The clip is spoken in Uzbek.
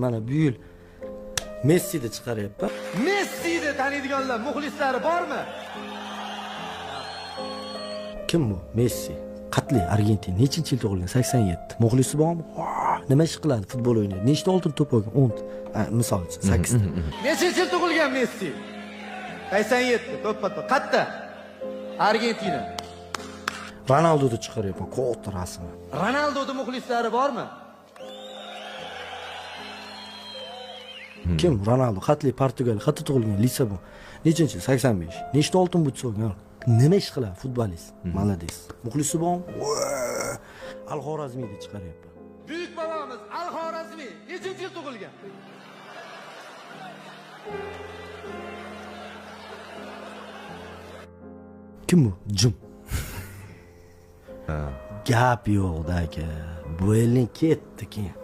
mana bu yil Messini chiqaryapman. Messini taniydiganlar, muxlislari bormi? Kim bu? Messi. Qatli Argentina. Nechinchi yil tug'ilgan? 87. Muxlisi bormi? Nima ish qiladi? Futbol o'ynaydi. Nechta oltin to'p olgan? 10 ta. Misol uchun 8 ta. Nechinchi yil tug'ilgan Messi? 87. To'ppa-to'p. Qayerda? Argentina. Ronaldo'ni chiqaryapman. Qo'rqdi rasmi. Ronaldo'ning muxlislari bormi? Kim? Ronaldo. Qatli Portugaliya. Qayerda tug'ilgan? Lisabon. Nechinchi yil? 85. Nechta oltin but olgan? Nima ish qiladi? Futbolist. Malades. Muxlisi bormi? Al-Xorazmiyni chiqaryapman. Buyuk bobomiz Al-Xorazmiy nechinchi yil tug'ilgan? Kim bu? Jum. Gap yo'q aka. Bu elning ketdi keyin.